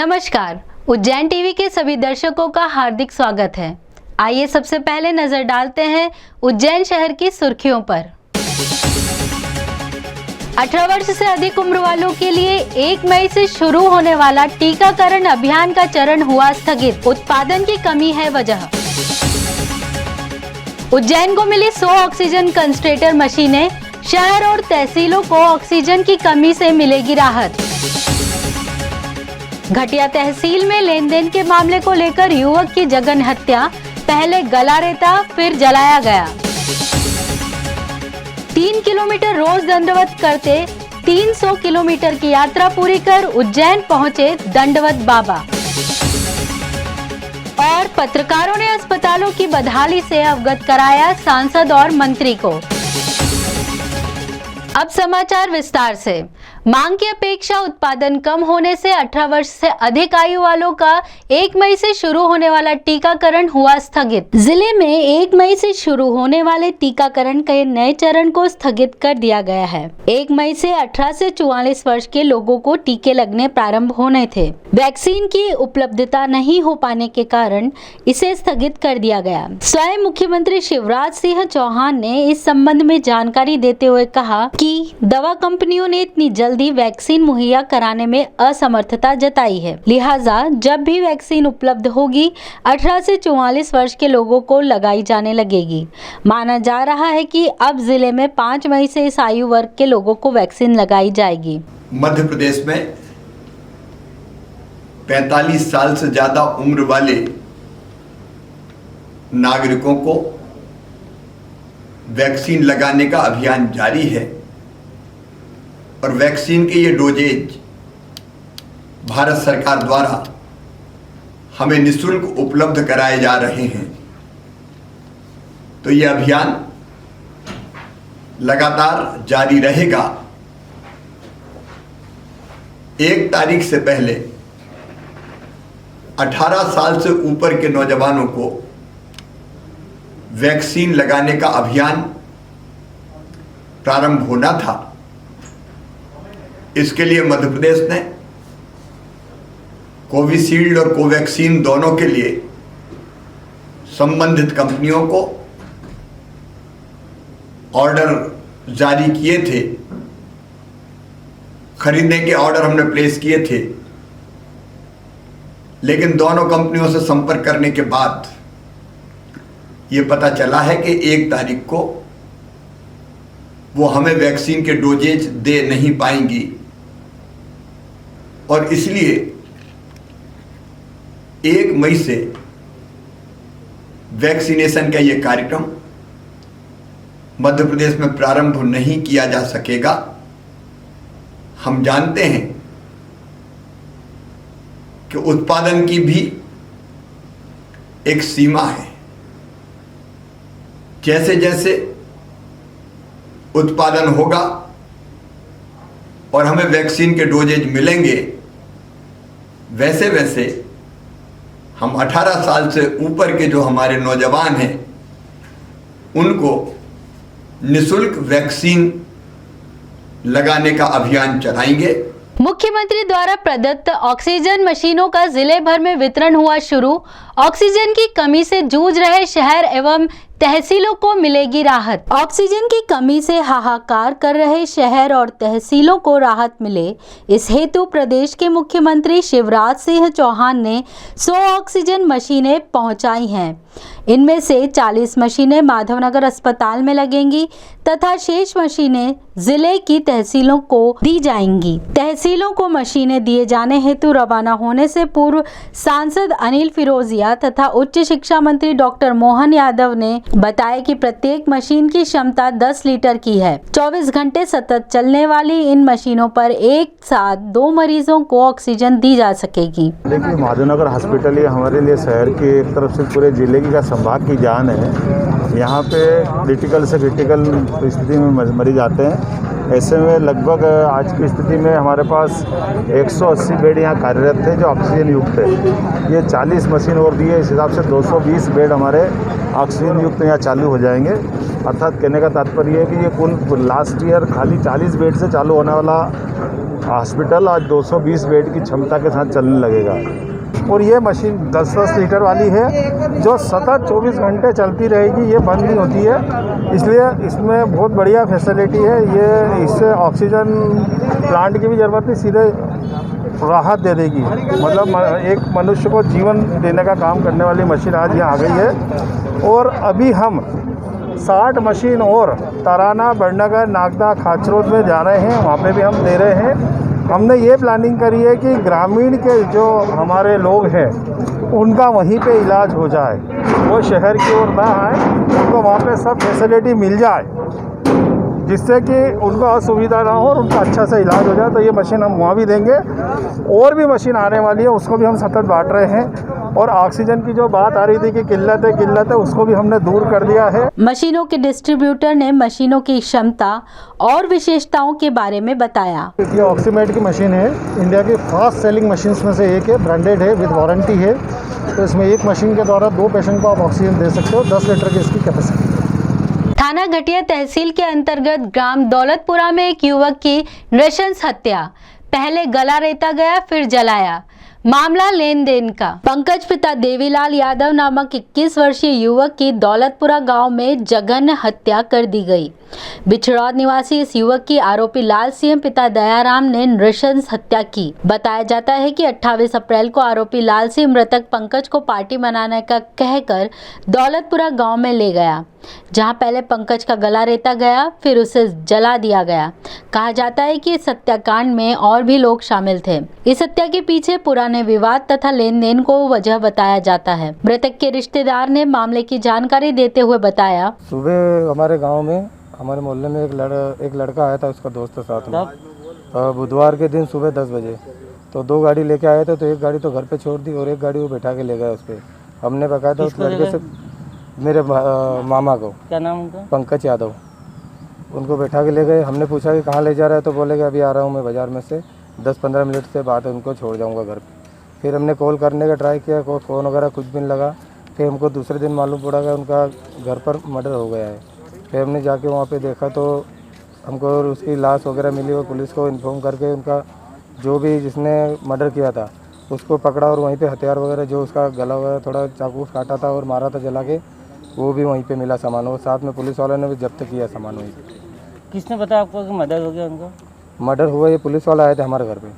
नमस्कार, उज्जैन टीवी के सभी दर्शकों का हार्दिक स्वागत है। आइए सबसे पहले नजर डालते हैं उज्जैन शहर की सुर्खियों पर। 18 वर्ष से अधिक उम्र वालों के लिए 1 मई से शुरू होने वाला टीकाकरण अभियान का चरण हुआ स्थगित। उत्पादन की कमी है वजह। उज्जैन को मिली 100 ऑक्सीजन कंसंट्रेटर मशीनें। शहर और तहसीलों को ऑक्सीजन की कमी से मिलेगी राहत। घटिया तहसील में लेन देन के मामले को लेकर युवक की जघन्य हत्या। पहले गला रेता फिर जलाया गया। 3 किलोमीटर रोज दंडवत करते 300 किलोमीटर की यात्रा पूरी कर उज्जैन पहुंचे दंडवत बाबा। और पत्रकारों ने अस्पतालों की बदहाली से अवगत कराया सांसद और मंत्री को। अब समाचार विस्तार से। मांग की अपेक्षा उत्पादन कम होने से 18 वर्ष से अधिक आयु वालों का 1 मई से शुरू होने वाला टीकाकरण हुआ स्थगित। जिले में 1 मई से शुरू होने वाले टीकाकरण के नए चरण को स्थगित कर दिया गया है। 1 मई से 18 से 44 वर्ष के लोगों को टीके लगने प्रारंभ होने थे। वैक्सीन की उपलब्धता नहीं हो पाने के कारण इसे स्थगित कर दिया गया। स्वयं मुख्यमंत्री शिवराज सिंह चौहान ने इस संबंध में जानकारी देते हुए कहा कि दवा कंपनियों ने इतनी जल्दी वैक्सीन मुहैया कराने में असमर्थता जताई है, लिहाजा जब भी वैक्सीन उपलब्ध होगी 18 से 44 वर्ष के लोगों को लगाई जाने लगेगी। माना जा रहा है कि अब जिले में 5 मई से इस आयु वर्ग के लोगों को वैक्सीन लगाई जाएगी। मध्य प्रदेश में 45 साल से ज्यादा उम्र वाले नागरिकों को वैक्सीन लगाने का अभियान जारी है और वैक्सीन के ये डोजेज भारत सरकार द्वारा हमें निःशुल्क उपलब्ध कराए जा रहे हैं। तो ये अभियान लगातार जारी रहेगा। 1 तारीख से पहले 18 साल से ऊपर के नौजवानों को वैक्सीन लगाने का अभियान प्रारंभ होना था। इसके लिए मध्य प्रदेश ने कोविशील्ड और कोवैक्सीन दोनों के लिए संबंधित कंपनियों को ऑर्डर जारी किए थे। खरीदने के ऑर्डर हमने प्लेस किए थे, लेकिन दोनों कंपनियों से संपर्क करने के बाद ये पता चला है कि 1 तारीख को वो हमें वैक्सीन के डोजेज दे नहीं पाएंगी और इसलिए 1 मई से वैक्सीनेशन का ये कार्यक्रम मध्य प्रदेश में प्रारंभ नहीं किया जा सकेगा। हम जानते हैं कि उत्पादन की भी एक सीमा है। जैसे जैसे उत्पादन होगा और हमें वैक्सीन के डोजेज मिलेंगे, वैसे वैसे हम 18 साल से ऊपर के जो हमारे नौजवान हैं उनको निःशुल्क वैक्सीन लगाने का अभियान चलाएंगे। मुख्यमंत्री द्वारा प्रदत्त ऑक्सीजन मशीनों का जिले भर में वितरण हुआ शुरू। ऑक्सीजन की कमी से जूझ रहे शहर एवं तहसीलों को मिलेगी राहत। ऑक्सीजन की कमी से हाहाकार कर रहे शहर और तहसीलों को राहत मिले, इस हेतु प्रदेश के मुख्यमंत्री शिवराज सिंह चौहान ने 100 ऑक्सीजन मशीनें पहुंचाई हैं। इनमें से 40 मशीनें माधवनगर अस्पताल में लगेंगी तथा शेष मशीनें जिले की तहसीलों को दी जाएंगी। तहसीलों को मशीनें दिए जाने हेतु रवाना होने से पूर्व सांसद अनिल फिरोजिया तथा उच्च शिक्षा मंत्री डॉक्टर मोहन यादव ने बताया कि प्रत्येक मशीन की क्षमता 10 लीटर की है। 24 घंटे सतत चलने वाली इन मशीनों पर एक साथ 2 मरीजों को ऑक्सीजन दी जा सकेगी। देखिए, माधवनगर हॉस्पिटल ये हमारे लिए शहर की एक तरफ से पूरे जिले की का संभाग की जान है। यहाँ पे क्रिटिकल से क्रिटिकल स्थिति में मरीज आते हैं। ऐसे में लगभग आज की स्थिति में हमारे पास 180 बेड यहाँ कार्यरत थे जो ऑक्सीजन युक्त है। ये 40 मशीन और दी है, इस हिसाब से 220 बेड हमारे ऑक्सीजन युक्त यहाँ चालू हो जाएंगे। अर्थात कहने का तात्पर्य है कि ये कुल लास्ट ईयर खाली 40 बेड से चालू होने वाला हॉस्पिटल आज 220 बेड की क्षमता के साथ चलने लगेगा। और ये मशीन 10-10 लीटर वाली है जो सतत 24 घंटे चलती रहेगी, ये बंद नहीं होती है। इसलिए इसमें बहुत बढ़िया फैसिलिटी है। ये इससे ऑक्सीजन प्लांट की भी ज़रूरत नहीं, सीधे राहत दे देगी। मतलब एक मनुष्य को जीवन देने का काम करने वाली मशीन आज यहाँ आ गई है। और अभी हम 60 मशीन और तराना, बड़नगर, नागदा, खाचरोद में जा रहे हैं, वहाँ पे भी हम दे रहे हैं। हमने ये प्लानिंग करी है कि ग्रामीण के जो हमारे लोग हैं उनका वहीं पे इलाज हो जाए, वो शहर की ओर ना आए, उनको वहाँ पे सब फैसिलिटी मिल जाए, जिससे कि उनको असुविधा ना हो और उनका अच्छा से इलाज हो जाए। तो ये मशीन हम वहाँ भी देंगे। और भी मशीन आने वाली है, उसको भी हम सतत बांट रहे हैं। और ऑक्सीजन की जो बात आ रही थी कि किल्लत है, उसको भी हमने दूर कर दिया है। मशीनों के डिस्ट्रीब्यूटर ने मशीनों की क्षमता और विशेषताओं के बारे में बताया। ये ऑक्सीमेट की मशीन है, इंडिया की फास्ट सेलिंग मशीन्स में से एक है, ब्रांडेड है, विद वारंटी है। तो इसमें एक मशीन के द्वारा 2 पेशेंट को आप ऑक्सीजन दे सकते हो। 10 लीटर की इसकी कैपेसिटी। थाना घटिया तहसील के अंतर्गत ग्राम दौलतपुरा में एक युवक की नृशंस हत्या। पहले गला रेता गया, फिर जलाया। मामला लेन देन का। पंकज पिता देवीलाल यादव नामक 21 वर्षीय युवक की दौलतपुरा गांव में जघन्य हत्या कर दी गई। बिछड़ौद निवासी इस युवक की आरोपी लाल सिंह पिता दयाराम ने नृशंस हत्या की। बताया जाता है कि 28 अप्रैल को आरोपी लाल सिंह मृतक पंकज को पार्टी मनाने का कहकर दौलतपुरा गांव में ले गया, जहां पहले पंकज का गला रेता गया, फिर उसे जला दिया गया। कहा जाता है कि इस हत्याकांड में और भी लोग शामिल थे। इस हत्या के पीछे पुराने विवाद तथा लेन देन को वजह बताया जाता है। मृतक के रिश्तेदार ने मामले की जानकारी देते हुए बताया, सुबह हमारे गांव में, हमारे मोहल्ले में एक लड़का आया था, उसका दोस्त था साथ में। बुधवार के दिन सुबह 10 बजे तो 2 गाड़ी लेके आए थे। तो एक गाड़ी तो घर पे छोड़ दी और एक गाड़ी वो बैठा के ले गया उस पर। हमने बताया था उस लड़के से, मेरे मामा को, क्या नाम उनका, पंकज यादव, उनको बैठा के ले गए। हमने पूछा कि कहाँ ले जा रहा है, तो बोले कि अभी आ रहा हूँ मैं बाज़ार में से, 10-15 मिनट से बाद उनको छोड़ जाऊँगा घर पे। फिर हमने कॉल करने का ट्राई किया, फ़ोन वगैरह कुछ भी नहीं लगा। फिर हमको दूसरे दिन मालूम पड़ा कि उनका घर पर मर्डर हो गया है। फिर हमने जाके वहाँ पे देखा तो हमको उसकी लाश वगैरह मिली और पुलिस को इन्फॉर्म करके उनका जो भी जिसने मर्डर किया था उसको पकड़ा। और वहीं पे हथियार वगैरह जो उसका गला वगैरह थोड़ा चाकू काटा था और मारा था जला के, वो भी वहीं पे मिला सामान। और साथ में पुलिस वालों ने भी जब्त किया सामान वहीं पे। किसने बताया आपको कि मर्डर हो गया उनका? मर्डर हुआ, ये पुलिस वाले आए थे हमारे घर पे।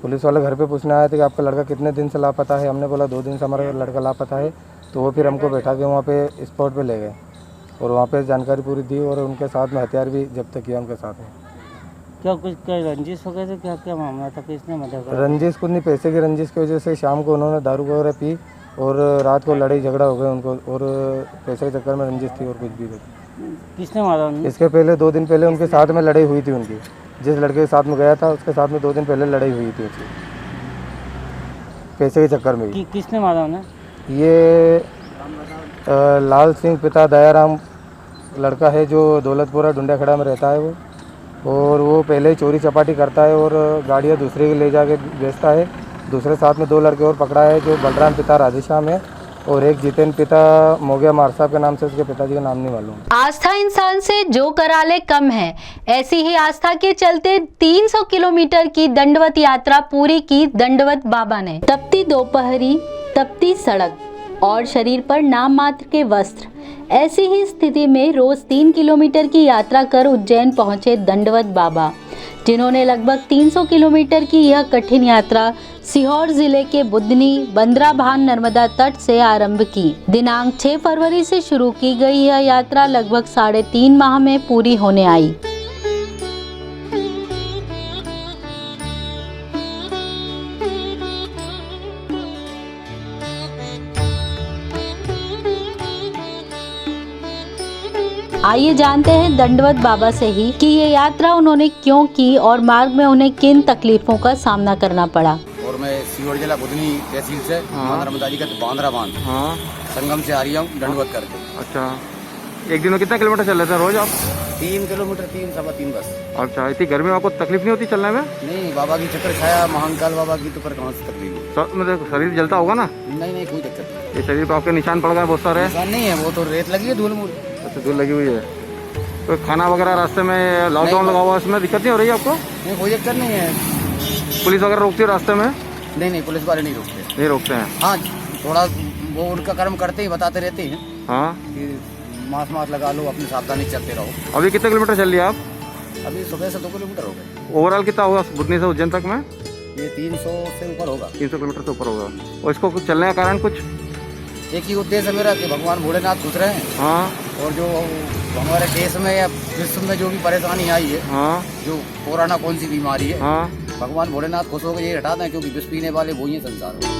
पुलिस वाले घर पे पूछने आए थे कि आपका लड़का कितने दिन से लापता है। हमने बोला 2 दिन से हमारा लड़का लापता है। तो वो फिर हमको बैठा के वहाँ पे स्पॉट पे ले गए और वहाँ पे जानकारी पूरी दी और उनके साथ में हथियार भी जब्त किया उनके साथ में। क्या रंजिश हो गए थे? क्या मामला था कि इसने मर्डर करा? रंजिश कुछ नहीं, पैसे की रंजिश की वजह से शाम को उन्होंने दारू वगैरह पी और रात को लड़ाई झगड़ा हो गया उनको, और पैसे के चक्कर में रंजिश थी और कुछ भी नहीं। किसने मारा उन्हें? इसके पहले 2 दिन पहले उनके साथ में लड़ाई हुई थी उनकी। जिस लड़के के साथ में गया था उसके साथ में 2 दिन पहले लड़ाई हुई थी उसकी, पैसे के चक्कर में। किसने मारा उन्हें? ये लाल सिंह पिता दयाराम लड़का है जो दौलतपुरा डुंडिया खड़ा में रहता है वो, और वो पहले ही चोरी चपाटी करता है और गाड़ियाँ दूसरे के ले जाके बेचता है। दूसरे साथ में 2 लड़के और पकड़ा है, जो बलराम पिता राधेश्याम है और एक जितेंद्र पिता मोगिया मार साहब के नाम से, उसके पिताजी का नाम नहीं मालूम। आस्था इंसान से जो करा ले कम है। ऐसी ही आस्था के चलते 300 किलोमीटर की दंडवत यात्रा पूरी की दंडवत बाबा ने। तपती दोपहरी, तपती सड़क और शरीर पर नाम मात्र के वस्त्र। ऐसी ही स्थिति में रोज 3 किलोमीटर की यात्रा कर उज्जैन पहुंचे दंडवत बाबा, जिन्होंने लगभग 300 किलोमीटर की यह कठिन यात्रा सीहोर जिले के बुधनी बंदराभान नर्मदा तट से आरंभ की। दिनांक 6 फरवरी से शुरू की गई यह यात्रा लगभग 3.5 माह में पूरी होने आई। आइए जानते हैं दंडवत बाबा से ही कि ये यात्रा उन्होंने क्यों की और मार्ग में उन्हें किन तकलीफों का सामना करना पड़ा। और मैं सीहोर जिला बुधनी तहसील से नर्मदा जी का बांद्राबान संगम से आ रही हूँ दंडवत करके। अच्छा, एक दिन में कितना किलोमीटर चल रहे थे रोज आप? 3 किलोमीटर, 3-3.25 बस। अच्छा, इतनी गर्मी में आपको तकलीफ नहीं होती चलने में? नहीं, बाबा की चक्कर छाया, महाकाल बाबा की, तो पर कहाँ से तकलीफ? मतलब शरीर जलता होगा ना? नहीं, कोई दिक्कत नहीं। ये शरीर पे आपके निशान पड़ गए बहुत सारे? निशान नहीं है, वो तो रेत लगी है, धूल मूल। अच्छा, धूल लगी हुई है। तो खाना वगैरह रास्ते में लॉकडाउन लगा हुआ है, उसमें दिक्कत नहीं हो रही है आपको? नहीं, कोई दिक्कत नहीं है। पुलिस वगैरह रोकती है रास्ते में? नहीं, पुलिस वाले नहीं रोकते। नहीं रोकते हैं। हाँ, थोड़ा वो उनका कर्म करते ही बताते रहते हैं हाँ, कि मास्क लगा लो, अपनी सावधानी चलते रहो। अभी कितने किलोमीटर चल लिया आप? अभी सुबह से 2 किलोमीटर हो गए। ओवरऑल कितना होगा बुधनी से उज्जैन तक में? ये 300 से ऊपर होगा। 300 किलोमीटर से ऊपर होगा। और इसको कुछ चलने का कारण कुछ? एक ही उद्देश्य है मेरा कि भगवान भोलेनाथ खुश रहे हैं, हाँ और जो हमारे देश में या विश्व में जो भी परेशानी आई है, हाँ जो कोरोना कौन सी बीमारी है, हाँ, भगवान भोलेनाथ खुश होकर ये हटा दें, क्योंकि विष पीने वाले वो ही हैं संसार में।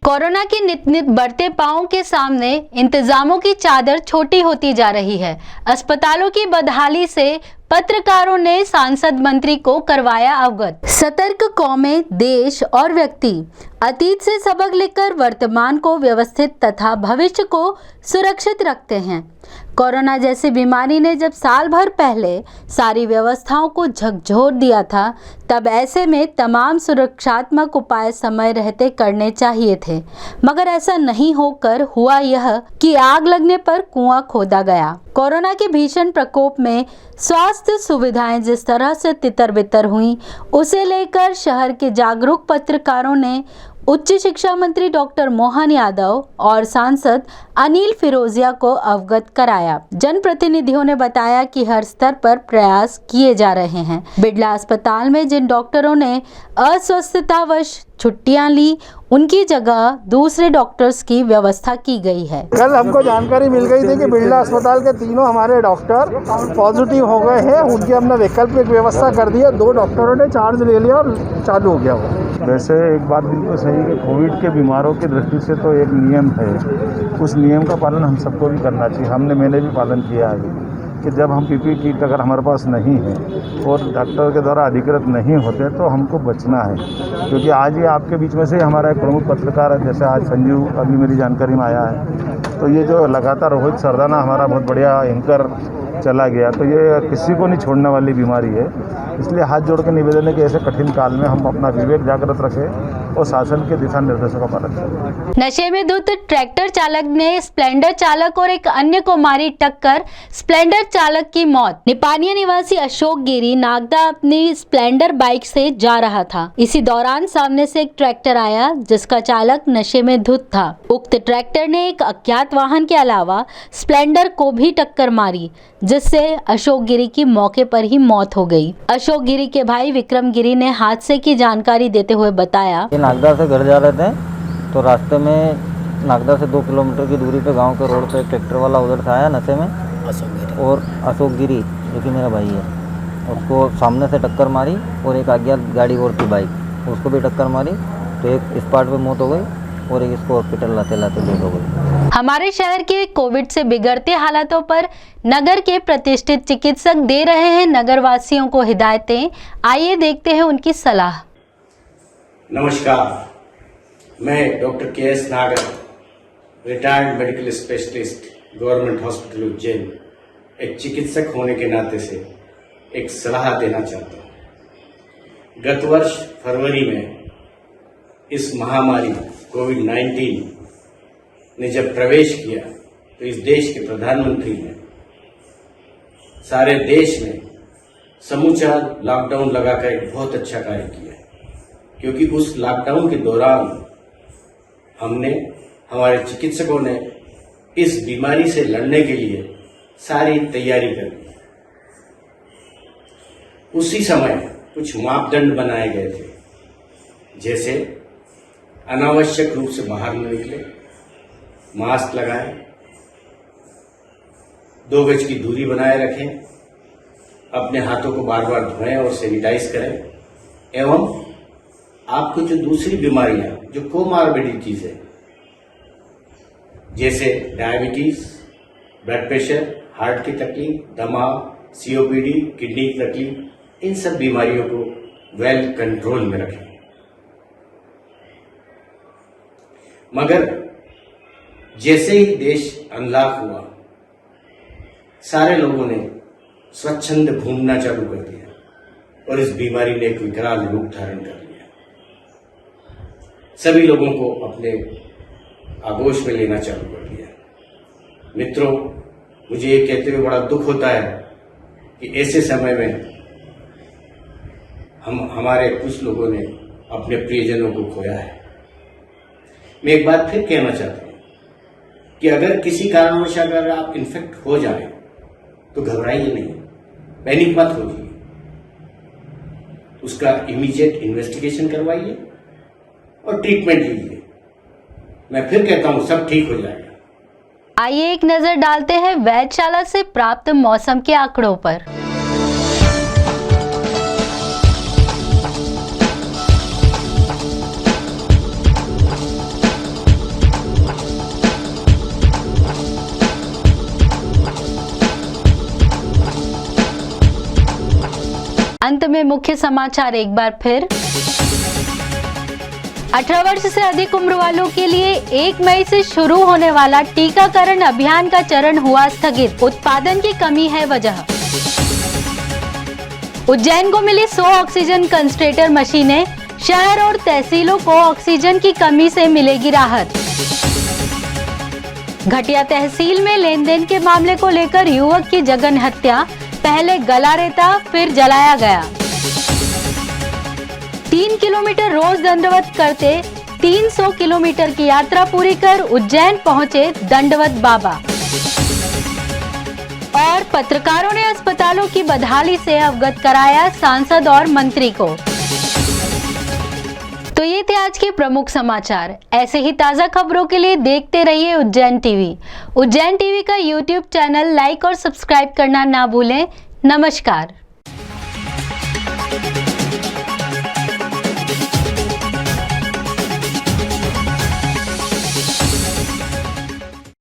कोरोना की नित नित बढ़ते पांवों के सामने इंतजामों की चादर छोटी होती जा रही है। अस्पतालों की बदहाली से पत्रकारों ने सांसद मंत्री को करवाया अवगत। सतर्क कौमें, देश और व्यक्ति अतीत से सबक लेकर वर्तमान को व्यवस्थित तथा भविष्य को सुरक्षित रखते हैं। कोरोना जैसी बीमारी ने जब साल भर पहले सारी व्यवस्थाओं को झकझोर दिया था, तब ऐसे में तमाम सुरक्षात्मक उपाय समय रहते करने चाहिए थे, मगर ऐसा नहीं होकर हुआ यह कि आग लगने पर कुआं खोदा गया। कोरोना के भीषण प्रकोप में स्वास्थ्य सुविधाएं जिस तरह से तितर-बितर हुई, उसे लेकर शहर के जागरूक पत्रकारों ने उच्च शिक्षा मंत्री डॉक्टर मोहन यादव और सांसद अनिल फिरोजिया को अवगत कराया। जनप्रतिनिधियों ने बताया कि हर स्तर पर प्रयास किए जा रहे हैं। बिड़ला अस्पताल में जिन डॉक्टरों ने अस्वस्थतावश छुट्टियां ली, उनकी जगह दूसरे डॉक्टर्स की व्यवस्था की गई है। कल हमको जानकारी मिल गई थी कि बिड़ला अस्पताल के तीनों हमारे डॉक्टर पॉजिटिव हो गए हैं। उनकी हमने वैकल्पिक व्यवस्था कर दी है। 2 डॉक्टरों ने चार्ज ले लिया और चालू हो गया वो। वैसे एक बात बिल्कुल सही है कि कोविड के बीमारों की दृष्टि से तो एक नियम है, उस नियम का पालन हम सबको भी करना चाहिए। मैंने भी पालन किया है कि जब हम पीपीई किट अगर हमारे पास नहीं है और डॉक्टर के द्वारा अधिकृत नहीं होते तो हमको बचना है, क्योंकि आज ही आपके बीच में से हमारा एक प्रमुख पत्रकार है, जैसे आज संजू अभी मेरी जानकारी में आया है, तो ये जो लगातार रोहित सरदाना हमारा बहुत बढ़िया एंकर चला गया, तो ये किसी को नहीं छोड़ने वाली बीमारी है। इसलिए हाथ जोड़ के निवेदन है कि ऐसे कठिन काल में हम अपना विवेक जागृत रखें और शासन के दिशा निर्देशों का पालन करें। नशे में धुत ट्रैक्टर चालक ने स्प्लेंडर चालक और एक अन्य को मारी टक्कर, स्प्लेंडर चालक की मौत। निपानिया निवासी अशोक गिरी नागदा अपनी स्प्लेंडर बाइक से जा रहा था। इसी दौरान सामने से एक ट्रैक्टर आया, जिसका चालक नशे में धुत था। उक्त ट्रैक्टर ने एक अज्ञात वाहन के अलावा स्प्लेंडर को भी टक्कर मारी, जिससे अशोक गिरी की मौके पर ही मौत हो गई। अशोक गिरी के भाई विक्रम गिरी ने हादसे की जानकारी देते हुए बताया, नागदा से घर जा रहे थे तो रास्ते में नागदा से 2 किलोमीटर की दूरी पे गांव के रोड पे एक ट्रैक्टर वाला उधर से आया नशे में, और अशोक गिरी जो कि मेरा भाई है, उसको सामने से टक्कर मारी और एक अज्ञात गाड़ी और थी बाइक, उसको भी टक्कर मारी, तो एक स्पॉट पे मौत हो गई और एक इसको हॉस्पिटल लाते लाते डेथ हो गई। हमारे शहर के कोविड से बिगड़ते हालातों पर नगर के प्रतिष्ठित चिकित्सक दे रहे हैं नगर वासियों को हिदायतें। आइए देखते हैं उनकी सलाह। नमस्कार, मैं डॉक्टर के.एस. नागर, retired medical specialist, government hospital Ujjain, एक चिकित्सक होने के नाते से एक सलाह देना चाहता हूँ। गत वर्ष फरवरी में इस महामारी कोविड-19 ने जब प्रवेश किया तो इस देश के प्रधानमंत्री ने सारे देश में समूचा लॉकडाउन लगाकर एक बहुत अच्छा कार्य किया, क्योंकि उस लॉकडाउन के दौरान हमारे चिकित्सकों ने इस बीमारी से लड़ने के लिए सारी तैयारी कर ली। उसी समय कुछ मापदंड बनाए गए थे, जैसे अनावश्यक रूप से बाहर न निकले, मास्क लगाएं, 2 गज की दूरी बनाए रखें, अपने हाथों को बार बार धोएं और सैनिटाइज करें, एवं आपको जो दूसरी बीमारियां जो कोमार्बिडिटीज है, जैसे डायबिटीज, ब्लड प्रेशर, हार्ट की तकलीफ, दमा, सीओपीडी, किडनी की तकलीफ, इन सब बीमारियों को वेल कंट्रोल में रखें। मगर जैसे ही देश अनलॉक हुआ, सारे लोगों ने स्वच्छंद घूमना चालू कर दिया और इस बीमारी ने एक विकराल रूप धारण कर लिया। सभी लोगों को अपने आगोश में लेना चालू कर दिया। मित्रों, मुझे ये कहते हुए बड़ा दुख होता है कि ऐसे समय में हमारे कुछ लोगों ने अपने प्रियजनों को खोया है। मैं एक बात फिर कहना चाहता हूं कि अगर किसी कारणवश अगर आप इन्फेक्ट हो जाए तो घबराइए नहीं, पैनिक मत होइए, उसका इमीडिएट इन्वेस्टिगेशन करवाइए और ट्रीटमेंट लीजिए। मैं फिर कहता हूं, सब ठीक हो जाएगा। आइए एक नजर डालते हैं वेधशाला से प्राप्त मौसम के आंकड़ों पर। अंत में मुख्य समाचार एक बार फिर। 18 वर्ष से अधिक उम्र वालों के लिए 1 मई से शुरू होने वाला टीकाकरण अभियान का चरण हुआ स्थगित, उत्पादन की कमी है वजह। उज्जैन को मिली 100 ऑक्सीजन कंसंट्रेटर मशीनें, शहर और तहसीलों को ऑक्सीजन की कमी से मिलेगी राहत। घटिया तहसील में लेन देन के मामले को लेकर युवक की जघन्य हत्या, पहले गला रेता फिर जलाया गया। 3 किलोमीटर रोज दंडवत करते 300 किलोमीटर की यात्रा पूरी कर उज्जैन पहुंचे दंडवत बाबा। और पत्रकारों ने अस्पतालों की बदहाली से अवगत कराया सांसद और मंत्री को। तो ये थे आज के प्रमुख समाचार। ऐसे ही ताजा खबरों के लिए देखते रहिए उज्जैन टीवी। उज्जैन टीवी का YouTube चैनल लाइक और सब्सक्राइब करना ना भूलें। नमस्कार।